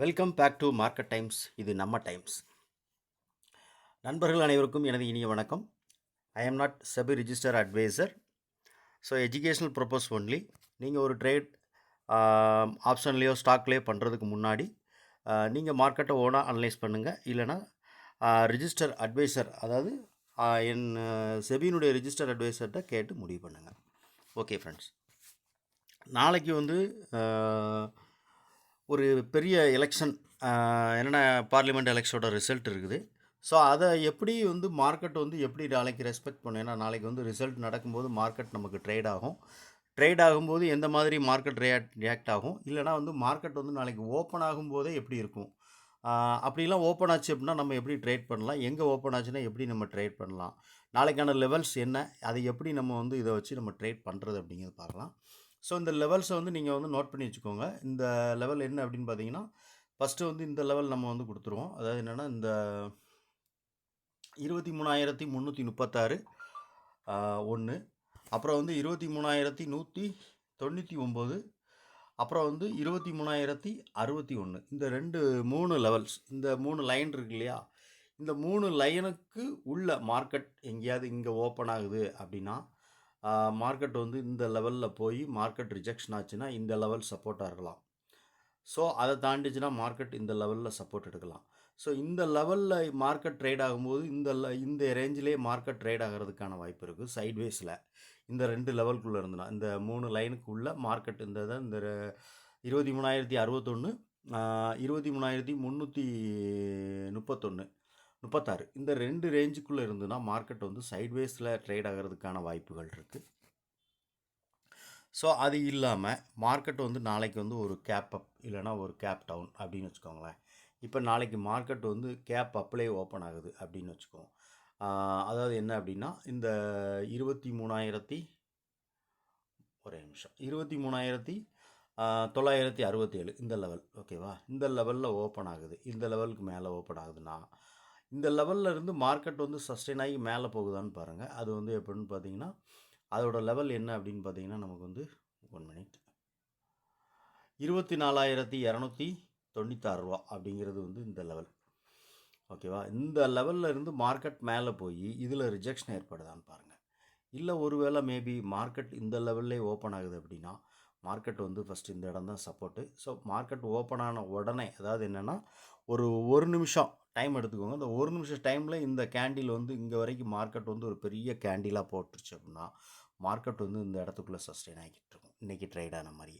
Welcome back to market times. இது நம்ம times. நண்பர்கள் அனைவருக்கும் எனது இனிய வணக்கம். I am not SEBI registered adviser. So educational purpose only. நீங்கள் ஒரு ட்ரேட் ஆப்ஷன்லேயோ ஸ்டாக்லேயோ பண்ணுறதுக்கு முன்னாடி நீங்கள் மார்க்கெட்டை ஓனாக அனலைஸ் பண்ணுங்கள். இல்லைனா ரிஜிஸ்டர் அட்வைசர், அதாவது என் செபியினுடைய ரிஜிஸ்டர் அட்வைசர்கிட்ட கேட்டு முடிவு பண்ணுங்கள். ஓகே ஃப்ரெண்ட்ஸ், நாளைக்கு ஒரு பெரிய எலெக்ஷன், என்னென்ன பார்லிமெண்ட் எலெக்ஷனோட ரிசல்ட் இருக்குது. ஸோ அதை எப்படி மார்க்கெட் எப்படி நாளைக்கு ரெஸ்பெக்ட் பண்ணும். ஏன்னா நாளைக்கு ரிசல்ட் நடக்கும்போது மார்க்கெட் நமக்கு ட்ரேட் ஆகும். ட்ரேட் ஆகும்போது எந்த மாதிரி மார்க்கெட் ரியாக்ட் ஆகும், இல்லைனா மார்க்கெட் நாளைக்கு ஓப்பன் ஆகும்போதே எப்படி இருக்கும். அப்படிலாம் ஓப்பன் ஆச்சு அப்படின்னா நம்ம எப்படி ட்ரேட் பண்ணலாம், எங்கே ஓப்பன் ஆச்சுன்னா எப்படி நம்ம ட்ரேட் பண்ணலாம், நாளைக்கான லெவல்ஸ் என்ன, அதை எப்படி நம்ம இதை வச்சு நம்ம ட்ரேட் பண்ணுறது அப்படிங்கிறது பார்க்கலாம். ஸோ இந்த லெவல்ஸை நீங்கள் நோட் பண்ணி வச்சுக்கோங்க. இந்த லெவல் என்ன அப்படின்னு பார்த்தீங்கன்னா, ஃபஸ்ட்டு இந்த லெவல் நம்ம கொடுத்துருவோம். அதாவது என்னென்னா, இந்த 23,336 ஒன்று, அப்புறம் 23,199, அப்புறம் 23,061. இந்த 3 லெவல்ஸ், இந்த 3 லைன் இருக்கு இல்லையா, இந்த 3 லைனுக்கு உள்ள மார்க்கெட் எங்கேயாவது இங்கே ஓப்பன் ஆகுது அப்படின்னா மார்க்கெட் இந்த லெவலில் போய் மார்க்கெட் ரிஜெக்ஷன் ஆச்சுன்னா இந்த லெவல் சப்போர்ட்டாக இருக்கலாம். ஸோ அதை தாண்டிச்சுன்னா மார்க்கெட் இந்த லெவலில் சப்போர்ட் எடுக்கலாம். ஸோ இந்த லெவலில் மார்க்கெட் ட்ரேட் ஆகும்போது இந்த ரேஞ்சிலே மார்க்கெட் ட்ரேட் ஆகிறதுக்கான வாய்ப்பு இருக்குது. சைட்வேஸில் இந்த 2 லெவலுக்குள்ளே இருந்துன்னா, இந்த 3 லைனுக்கு உள்ள மார்க்கெட் இந்த 23,061, 23,336, இந்த 2 ரேஞ்சுக்குள்ளே இருந்துன்னா மார்க்கெட் சைட்வேஸில் ட்ரேட் ஆகிறதுக்கான வாய்ப்புகள் இருக்குது. ஸோ அது இல்லாமல் மார்க்கெட் நாளைக்கு ஒரு கேப் அப் இல்லைனா ஒரு கேப் டவுன் அப்படின்னு வச்சுக்கோங்களேன். இப்போ நாளைக்கு மார்க்கெட் கேப் அப்லேயே ஓப்பன் ஆகுது அப்படின்னு வச்சுக்கோங்க. அதாவது என்ன அப்படின்னா, இந்த 23,967 இந்த லெவல், ஓகேவா, இந்த லெவலில் ஓப்பன் ஆகுது. இந்த லெவலுக்கு மேலே ஓப்பன் ஆகுதுன்னா இந்த லெவலில் இருந்து மார்க்கெட் சஸ்டெயின் ஆகி மேலே போகுதான்னு பாருங்கள். அது எப்படின்னு பார்த்தீங்கன்னா, அதோட லெவல் என்ன அப்படின்னு பார்த்தீங்கன்னா, நமக்கு 1 மினிட் 24,296 ரூபா அப்படிங்கிறது இந்த லெவல், ஓகேவா. இந்த லெவலில் இருந்து மார்க்கெட் மேலே போய் இதில் ரிஜெக்ஷன் ஏற்படுதான்னு பாருங்கள். இல்லை ஒருவேளை மேபி மார்க்கெட் இந்த லெவல்லே ஓப்பன் ஆகுது அப்படின்னா மார்க்கெட் ஃபஸ்ட்டு இந்த இடம் தான் சப்போர்ட்டு. ஸோ மார்க்கெட் ஓப்பன் ஆன உடனே, அதாவது என்னென்னா, ஒரு நிமிஷம் டைம் எடுத்துக்கோங்க. இந்த ஒரு நிமிஷம் டைமில் இந்த கேண்டில் இங்கே வரைக்கும் மார்க்கெட் ஒரு பெரிய கேண்டிலாக போட்டுருச்சு அப்படின்னா மார்க்கெட் இந்த இடத்துக்குள்ளே சஸ்டெயின் ஆகிட்டு இருக்கும். இன்றைக்கி ட்ரேட் ஆன மாதிரி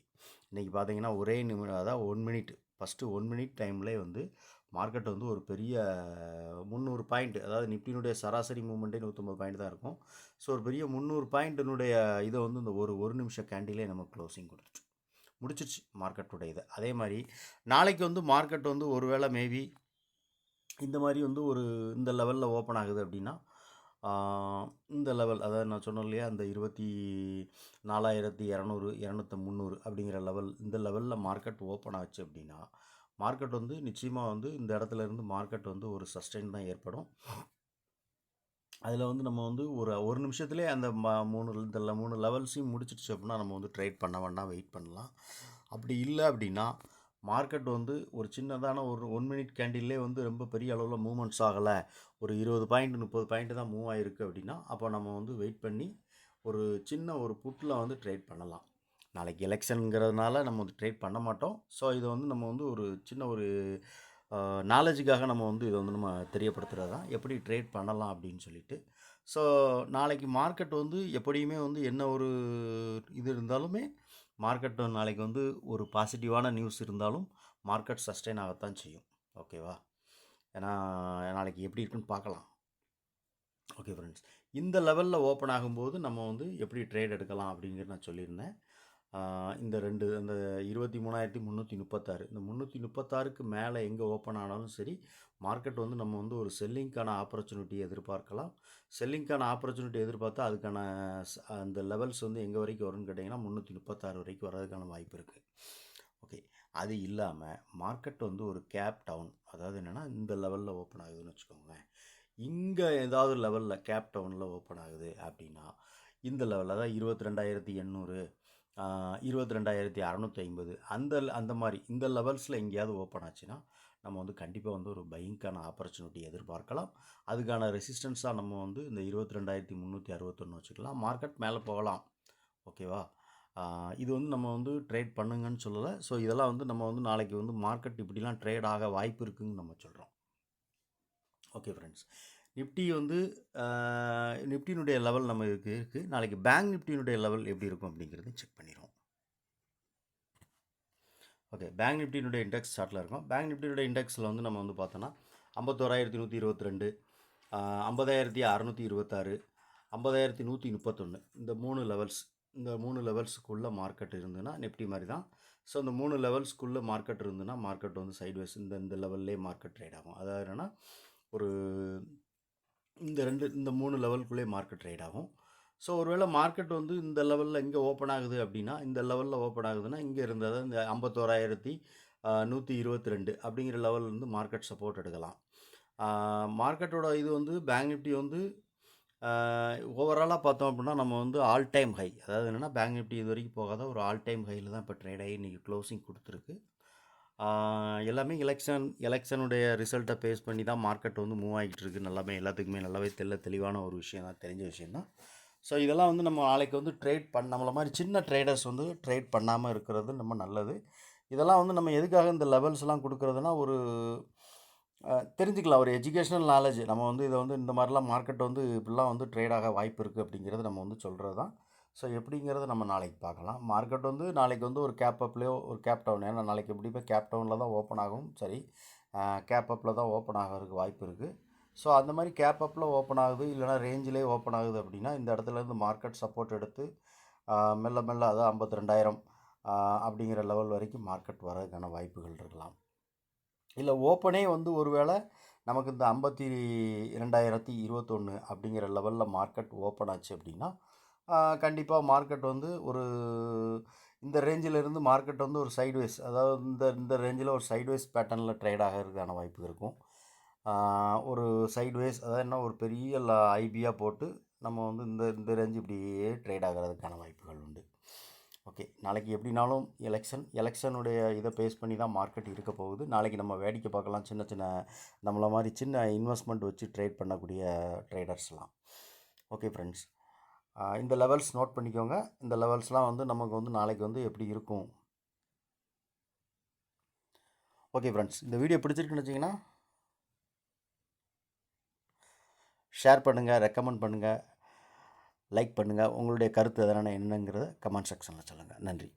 இன்றைக்கி பார்த்தீங்கன்னா ஒரே நிமிடம், அதாவது 1 மினிட், ஃபஸ்ட்டு 1 மினிட் டைம்லேயே மார்க்கெட் ஒரு பெரிய 300 பாயிண்ட், அதாவது நிஃப்டியினுடைய சராசரி மூவ்மெண்ட்டே 150 பாயிண்ட் தான் இருக்கும். ஸோ ஒரு பெரிய 300 பாயிண்ட்டினுடைய இதை இந்த ஒரு நிமிஷம் கேண்டிலே நம்ம க்ளோசிங் கொடுத்துட்டு முடிச்சிருச்சு மார்க்கெட்டுடைய இதை. அதே மாதிரி நாளைக்கு மார்க்கெட் ஒருவேளை மேபி இந்த மாதிரி இந்த லெவலில் ஓப்பன் ஆகுது அப்படின்னா இந்த லெவல், அதாவது நான் சொன்னேன் இல்லையா, அந்த 24,200, 200, அப்படிங்கிற லெவல், இந்த லெவலில் மார்க்கெட் ஓப்பன் ஆச்சு அப்படின்னா மார்க்கெட் நிச்சயமாக இந்த இடத்துல இருந்து மார்க்கெட் ஒரு சஸ்டெயின் தான் ஏற்படும். அதில் நம்ம ஒரு நிமிஷத்துலேயே அந்த இந்த 3 லெவல்ஸையும் முடிச்சிடுச்சு அப்படின்னா நம்ம ட்ரேட் பண்ண வேண்டாம், வெயிட் பண்ணலாம். அப்படி இல்லை அப்படின்னா மார்க்கெட் ஒரு சின்னதான ஒரு 1 மினிட் கேண்டில்லே ரொம்ப பெரிய அளவில் மூவ்மெண்ட்ஸ் ஆகலை, ஒரு 20 பாயிண்ட் 30 பாயிண்ட் தான் மூவ் ஆகிருக்கு அப்படின்னா அப்போ நம்ம வெயிட் பண்ணி ஒரு சின்ன ஒரு புட்டில் ட்ரேட் பண்ணலாம். நாளைக்கு எலெக்ஷனுங்கிறதுனால நம்ம ட்ரேட் பண்ண மாட்டோம். ஸோ இதை நம்ம ஒரு சின்ன ஒரு நாலேஜுக்காக நம்ம இதை நம்ம தெரியப்படுத்துகிறது தான் எப்படி ட்ரேட் பண்ணலாம் அப்படின்னு சொல்லிட்டு. ஸோ நாளைக்கு மார்க்கெட் எப்படியுமே என்ன ஒரு இது இருந்தாலுமே மார்க்கெட் நாளைக்கு ஒரு பாசிட்டிவான நியூஸ் இருந்தாலும் மார்க்கெட் சஸ்டெயின் ஆகத்தான் செய்யும், ஓகேவா. ஏன்னா நாளைக்கு எப்படி இருக்குன்னு பார்க்கலாம். ஓகே ஃப்ரெண்ட்ஸ், இந்த லெவலில் ஓப்பன் ஆகும்போது நம்ம எப்படி ட்ரேட் எடுக்கலாம் அப்படிங்கிறது நான் சொல்லியிருந்தேன். இந்த 23,336, இந்த 336க்கு மேலே எங்கே ஓப்பன் ஆனாலும் சரி மார்க்கெட் நம்ம ஒரு செல்லிங்க்கான ஆப்பர்ச்சுனிட்டி எதிர்பார்க்கலாம். செல்லிங்க்கான ஆப்பர்ச்சுனிட்டி எதிர்பார்த்தா அதுக்கான அந்த லெவல்ஸ் எங்கே வரைக்கும் வரும்னு கேட்டிங்கன்னா 336 வரைக்கும் வர்றதுக்கான வாய்ப்பு இருக்குது. ஓகே, அது இல்லாமல் மார்க்கெட் ஒரு கேப் டவுன், அதாவது என்னென்னா இந்த லெவலில் ஓப்பன் ஆகுதுன்னு வச்சுக்கோங்களேன். இங்கே ஏதாவது லெவலில் கேப் டவுனில் ஓப்பன் ஆகுது அப்படின்னா இந்த லெவலில் தான் 22,800, 22,650 அந்த மாதிரி இந்த லெவல்ஸில் எங்கேயாவது ஓப்பன் ஆச்சுன்னா நம்ம வந்து கண்டிப்பாக வந்து ஒரு பையிங்கான ஆப்பர்ச்சுனிட்டி எதிர்பார்க்கலாம். அதுக்கான ரெசிஸ்டன்ஸாக நம்ம வந்து இந்த 22,361 வச்சுக்கலாம். மார்க்கெட் மேலே போகலாம். ஓகேவா? இது வந்து நம்ம வந்து ட்ரேட் பண்ணுங்கன்னு சொல்லலை. ஸோ இதெல்லாம் வந்து நம்ம வந்து நாளைக்கு வந்து மார்க்கெட் இப்படிலாம் ட்ரேட் ஆக வாய்ப்பு இருக்குதுன்னு நம்ம சொல்கிறோம். ஓகே ஃப்ரெண்ட்ஸ், நிஃப்டி வந்து நிஃப்டியினுடைய லெவல் நம்ம இருக்குது. நாளைக்கு பேங்க் நிஃப்டியினுடைய லெவல் எப்படி இருக்கும் அப்படிங்கிறது செக் பண்ணிடுவோம். ஓகே, பேங்க் நிஃப்டியினுடைய இண்டெக்ஸ் சார்ட்டில் இருக்கும். பேங்க் நிஃப்டியினுடைய இண்டெக்ஸில் வந்து நம்ம வந்து பார்த்தோன்னா 51,122, 50,626, 50,131 இந்த மூணு லெவல்ஸுக்குள்ளே மார்க்கெட் இருந்துன்னா நிஃப்டி மாதிரி தான். ஸோ இந்த 3 லெவல்ஸ்க்குள்ளே மார்க்கெட் இருந்துன்னா மார்க்கெட் வந்து சைட்வேஸ் இந்த லெவல்லே மார்க்கெட் ட்ரேட் ஆகும். அதாவது என்னென்னா ஒரு இந்த 3 லெவலுக்குள்ளே மார்க்கெட் ட்ரேட் ஆகும். ஸோ ஒருவேளை மார்க்கெட் வந்து இந்த லெவலில் இங்கே ஓப்பன் ஆகுது அப்படின்னா, இந்த லெவலில் ஓப்பன் ஆகுதுன்னா இங்கே இருந்ததை இந்த 51,122 அப்படிங்கிற லெவல்லேருந்து மார்க்கெட் சப்போர்ட் எடுக்கலாம். மார்க்கெட்டோட இது வந்து பேங்க் நிஃப்டி வந்து ஓவராலாக பார்த்தோம் அப்படின்னா நம்ம வந்து ஆல் டைம் ஹை, அதாவது என்னென்னா பேங்க் நிஃப்டி இது வரைக்கும் போகாத ஒரு ஆல் டைம் ஹையில் தான் இப்போ ட்ரேட் ஆகி இன்றைக்கி க்ளோசிங் கொடுத்துருக்கு. எல்லாமே எலெக்ஷனுடைய ரிசல்ட்டை பேஸ் பண்ணி தான் மார்க்கெட் வந்து மூவ் ஆகிட்டு இருக்குது. எல்லாத்துக்குமே நல்லாவே தெளிவான ஒரு விஷயம் தான், தெரிஞ்ச விஷயந்தான். ஸோ இதெல்லாம் வந்து நம்ம நாளைக்கு வந்து நம்மளை மாதிரி சின்ன ட்ரேடர்ஸ் வந்து ட்ரேட் பண்ணாமல் இருக்கிறது நம்ம நல்லது. இதெல்லாம் வந்து நம்ம எதுக்காக இந்த லெவல்ஸ்லாம் கொடுக்குறதுனா ஒரு தெரிஞ்சுக்கலாம், ஒரு எஜுகேஷ்னல் நாலேஜ். நம்ம வந்து இதை வந்து இந்த மாதிரிலாம் மார்க்கெட் வந்து இப்படிலாம் வந்து ட்ரேடாக வாய்ப்பு இருக்குது அப்படிங்கிறது நம்ம வந்து சொல்கிறது தான். ஸோ எப்படிங்கிறத நம்ம நாளைக்கு பார்க்கலாம். மார்க்கெட் வந்து நாளைக்கு வந்து ஒரு கேப் அப்லேயோ ஒரு கேப் டவுன், ஏன்னா நாளைக்கு எப்படி போய் கேப் டவுனில் தான் ஓப்பன் ஆகும். சரி, கேப் அப்பில் தான் ஓப்பன் ஆகிறதுக்கு வாய்ப்பு இருக்குது. ஸோ அந்த மாதிரி கேப் அப்பில் ஓப்பன் ஆகுது, இல்லைனா ரேஞ்சிலே ஓப்பன் ஆகுது அப்படின்னா இந்த இடத்துலேருந்து மார்க்கெட் சப்போர்ட் எடுத்து மெல்ல மெல்ல அதாவது 52,000 அப்படிங்கிற லெவல் வரைக்கும் மார்க்கெட் வரதுக்கான வாய்ப்புகள் இருக்கலாம். இல்லை ஓப்பனே வந்து ஒரு வேளை நமக்கு இந்த 52,021 அப்படிங்கிற லெவலில் மார்க்கெட் ஓப்பன் ஆச்சு அப்படின்னா கண்டிப்பாக மார்க்கெட் வந்து ஒரு இந்த ரேஞ்சிலிருந்து மார்க்கெட் வந்து ஒரு சைட்வேஸ், அதாவது இந்த ரேஞ்சில் ஒரு சைட்வேஸ் பேட்டர்னில் ட்ரேட் ஆகிறதுக்கான வாய்ப்பு இருக்கும். ஒரு சைட்வேஸ், அதாவது என்ன ஒரு பெரிய ஐபியாக போட்டு நம்ம வந்து இந்த ரேஞ்சு இப்படியே ட்ரேட் ஆகிறதுக்கான வாய்ப்புகள் உண்டு. ஓகே, நாளைக்கு எப்படினாலும் எலெக்ஷனுடைய இதை பேஸ் பண்ணி தான் மார்க்கெட் இருக்க போகுது. நாளைக்கு நம்ம வேடிக்கை பார்க்கலாம், சின்ன நம்மளை மாதிரி சின்ன இன்வெஸ்ட்மெண்ட் வச்சு ட்ரேட் பண்ணக்கூடிய ட்ரேடர்ஸ்லாம். ஓகே ஃப்ரெண்ட்ஸ், இந்த லெவல்ஸ் நோட் பண்ணிக்கோங்க. இந்த லெவல்ஸ்லாம் வந்து நமக்கு வந்து நாளைக்கு வந்து எப்படி இருக்கும். ஓகே ஃப்ரெண்ட்ஸ், இந்த வீடியோ பிடிச்சிருக்குன்னு வச்சிங்கன்னா ஷேர் பண்ணுங்கள், ரெக்கமெண்ட் பண்ணுங்கள், லைக் பண்ணுங்கள். உங்களுடைய கருத்து எதனா என்னங்கிறத கமெண்ட் செக்ஷனில் சொல்லுங்கள். நன்றி.